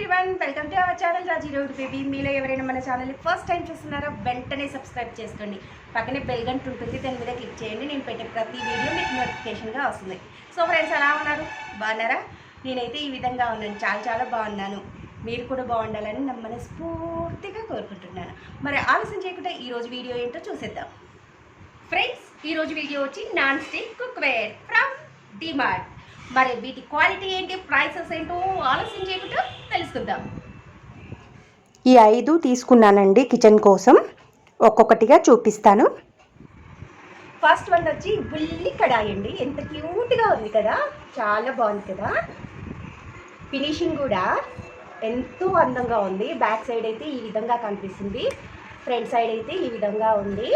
Everyone, welcome to our channel Raji road baby. మీలో ఎవరైనా మన ఛానల్ని ఫస్ట్ టైం చూస్తున్నారో వెంటనే సబ్స్క్రైబ్ చేసుకోండి. పక్కనే బెల్ గంట ఉంటుంది, దాని మీద క్లిక్ చేయండి. నేను పెట్టే ప్రతి వీడియో మీకు నోటిఫికేషన్గా వస్తుంది. సో ఫ్రెండ్స్, ఎలా ఉన్నారు? బాగున్నారా? నేనైతే ఈ విధంగా ఉన్నాను, చాలా చాలా బాగున్నాను. మీరు కూడా బాగుండాలని నా మనస్ఫూర్తిగా కోరుకుంటున్నాను. మరి ఆలస్యం చేయకుండా ఈరోజు వీడియో ఏంటో చూసేద్దాం. ఫ్రెండ్స్, ఈరోజు వీడియో వచ్చి non stick cookware from DMart. మరి వీటి క్వాలిటీ ఏంటి, ప్రైసెస్ ఏంటో ఆలస్యం చేయకుండా తెలుసుకుందాం. ఈ 5 తీసుకున్నానండి కిచెన్ కోసం. ఒక్కొక్కటిగా చూపిస్తాను. ఫస్ట్ వన్ వచ్చి బుల్లి కడాయి అండి. ఎంత క్యూట్గా ఉంది కదా, చాలా బాగుంది కదా. ఫినిషింగ్ కూడా ఎంతో అందంగా ఉంది. బ్యాక్ సైడ్ అయితే ఈ విధంగా కనిపిస్తుంది, ఫ్రంట్ సైడ్ అయితే ఈ విధంగా ఉంది.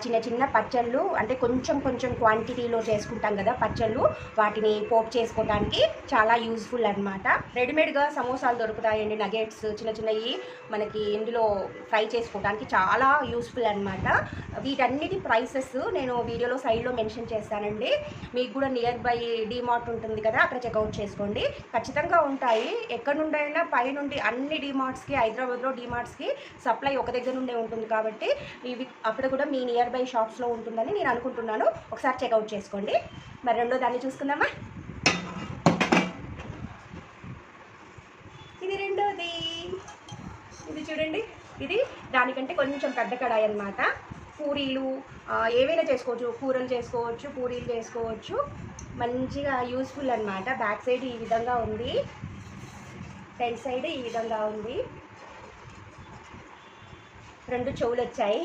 చిన్న చిన్న పచ్చళ్ళు, అంటే కొంచెం కొంచెం క్వాంటిటీలో చేసుకుంటాం కదా పచ్చళ్ళు, వాటిని పోపు చేసుకోవడానికి చాలా యూజ్ఫుల్ అనమాట. రెడీమేడ్గా సమోసాలు దొరుకుతాయండి, నగెట్స్ చిన్న చిన్నవి మనకి ఇందులో ఫ్రై చేసుకోవడానికి చాలా యూస్ఫుల్ అనమాట. వీటన్నిటి ప్రైసెస్ నేను వీడియోలో సైడ్లో మెన్షన్ చేస్తానండి. మీకు కూడా నియర్ బై డిమార్ట్ ఉంటుంది కదా, అక్కడ చెక్అవుట్ చేసుకోండి. ఖచ్చితంగా ఉంటాయి. ఎక్కడ నుండి అయినా పై నుండి అన్ని డిమార్ట్స్కి, హైదరాబాద్లో డిమార్ట్స్కి సప్లై ఒక దగ్గర నుండే ఉంటుంది కాబట్టి ఇవి అక్కడ కూడా మీ నియర్ బై షాప్స్లో ఉంటుందని నేను అనుకుంటున్నాను. ఒకసారి చెక్అవుట్ చేసుకోండి. మరి రెండో దాన్ని చూసుకుందామా. ఇది రెండోది. ఇది చూడండి, ఇది దానికంటే కొంచెం పెద్ద కడాయి అన్నమాట. పూరీలు ఏవైనా చేసుకోవచ్చు, కూరలు చేసుకోవచ్చు, పూరీలు చేసుకోవచ్చు. మంచిగా యూస్ఫుల్ అనమాట. బ్యాక్ సైడ్ ఈ విధంగా ఉంది, ఫ్రంట్ సైడ్ ఈ విధంగా ఉంది. 2 చెవులు వచ్చాయి.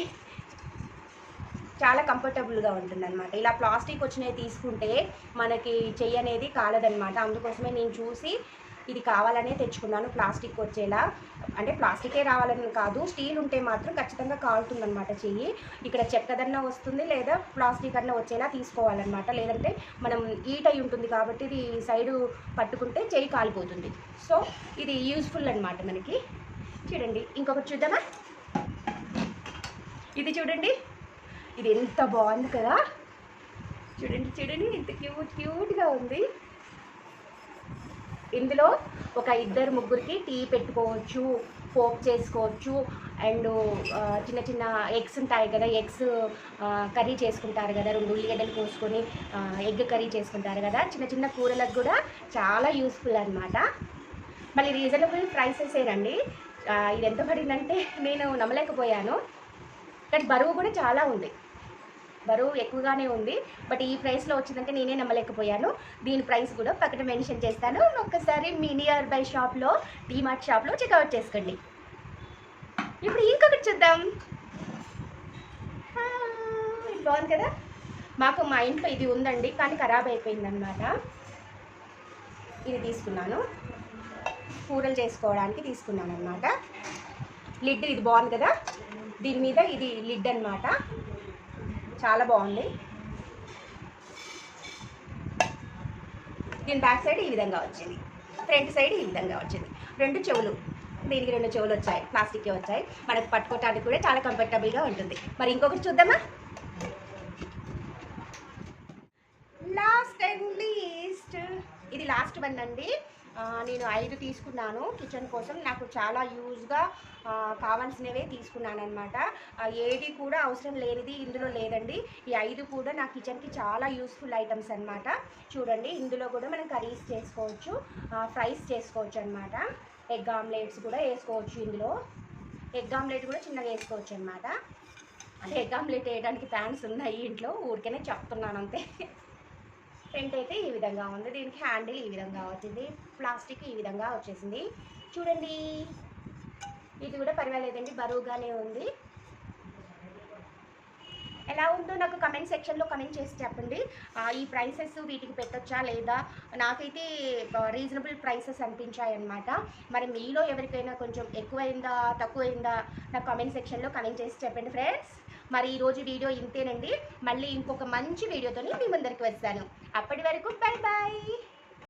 చాలా కంఫర్టబుల్గా ఉంటుంది అనమాట. ఇలా ప్లాస్టిక్ వచ్చినవి తీసుకుంటే మనకి చెయ్యి అనేది కాలదనమాట. అందుకోసమే నేను చూసి ఇది కావాలనే తెచ్చుకున్నాను, ప్లాస్టిక్ వచ్చేలా. అంటే ప్లాస్టికే రావాలని కాదు, స్టీల్ ఉంటే మాత్రం ఖచ్చితంగా కాలుతుందనమాట చెయ్యి. ఇక్కడ చెక్కదన్నా వస్తుంది, లేదా ప్లాస్టిక్ అన్నా వచ్చేలా తీసుకోవాలన్నమాట. లేదంటే మనం ఈట్ అయి ఉంటుంది కాబట్టి ఇది సైడు పట్టుకుంటే చెయ్యి కాలిపోతుంది. సో ఇది యూస్ఫుల్ అనమాట మనకి. చూడండి, ఇంకొకటి చూద్దామా. ఇది చూడండి, ఇది ఎంత బాగుంది కదా. చూడండి చూడండి, ఎంత క్యూట్గా ఉంది. ఇందులో ఒక 2-3కి టీ పెట్టుకోవచ్చు, పోప్ చేసుకోవచ్చు. అండ్ చిన్న చిన్న ఎగ్స్ ఉంటాయి కదా, ఎగ్స్ కర్రీ చేసుకుంటారు కదా, 2 ఉల్లిగడ్డలు కోసుకొని ఎగ్ కర్రీ చేసుకుంటారు కదా, చిన్న చిన్న కూరలకు కూడా చాలా యూస్ఫుల్ అనమాట. మళ్ళీ రీజనబుల్ ప్రైసెసేనండి. ఇది ఎంత పడిందంటే నేను నమ్మలేకపోయాను. కానీ బరువు కూడా చాలా ఉంది, బరువు ఎక్కువగానే ఉంది. బట్ ఈ ప్రైస్లో వచ్చిందంటే నేనే నమ్మలేకపోయాను. దీని ప్రైస్ కూడా పక్కన మెన్షన్ చేస్తాను. ఒక్కసారి మీ నియర్ బై షాప్లో, డిమార్ట్ షాప్లో చెక్అవుట్ చేసుకోండి. ఇప్పుడు ఇంకొకటి చూద్దాం. ఇది బాగుంది కదా. మాకు మా ఇంట్లో ఇది ఉందండి, కానీ ఖరాబ్ అయిపోయిందనమాట. ఇది తీసుకున్నాను, కూరలు చేసుకోవడానికి తీసుకున్నాను అనమాట. లిడ్ ఇది బాగుంది కదా, దీని మీద ఇది లిడ్ అనమాట. చాలా బాగుంది. దీని బ్యాక్ సైడ్ ఈ విధంగా వచ్చింది, ఫ్రంట్ సైడ్ ఈ విధంగా వచ్చింది. 2 చెవులు, దీనికి 2 చెవులు వచ్చాయి, ప్లాస్టిక్కే వచ్చాయి. మనకు పట్టుకోవడానికి కూడా చాలా కంఫర్టబుల్గా ఉంటుంది. మరి ఇంకొకటి చూద్దామా. లాస్ట్ అండ్ లీస్ట్, ఇది లాస్ట్ వన్ అండి. నేను 5 తీసుకున్నాను కిచెన్ కోసం. నాకు చాలా యూజ్గా కావాల్సినవే తీసుకున్నాను అనమాట. ఏది కూడా అవసరం లేనిది ఇందులో లేదండి. ఈ 5 కూడా నా కిచెన్కి చాలా యూస్ఫుల్ ఐటమ్స్ అనమాట. చూడండి, ఇందులో కూడా మనం కర్రీస్ చేసుకోవచ్చు, ఫ్రైస్ చేసుకోవచ్చు అనమాట. ఎగ్ ఆమ్లెట్స్ కూడా వేసుకోవచ్చు. ఇందులో ఎగ్ ఆమ్లెట్ కూడా చిన్నగా వేసుకోవచ్చు అనమాట. అంటే ఎగ్ ఆమ్లెట్ వేయడానికి ప్యాన్స్ ఉన్నాయి ఇంట్లో, ఊరికేనే చెప్తున్నాను అంతే. ఫ్రంట్ అయితే ఈ విధంగా ఉంది, దీనికి హ్యాండిల్ ఈ విధంగా వచ్చింది, ప్లాస్టిక్ ఈ విధంగా వచ్చేసింది. చూడండి, ఇది కూడా పర్వాలేదండి, బరువుగానే ఉంది. ఎలా ఉందో నాకు కమెంట్ సెక్షన్లో కమెంట్ చేసి చెప్పండి. ఈ ప్రైసెస్ వీటికి పెట్టొచ్చా లేదా, నాకైతే రీజనబుల్ ప్రైసెస్ అనిపించాయి అన్నమాట. మరి మీలో ఎవరికైనా కొంచెం ఎక్కువైందా తక్కువైందా నాకు కమెంట్ సెక్షన్లో కమెంట్ చేసి చెప్పండి ఫ్రెండ్స్. మరి ఈరోజు వీడియో ఇంతేనండి. మళ్ళీ ఇంకొక మంచి వీడియోతో మీ ముందరికి వస్తాను. అప్పటి వరకు బై బాయ్.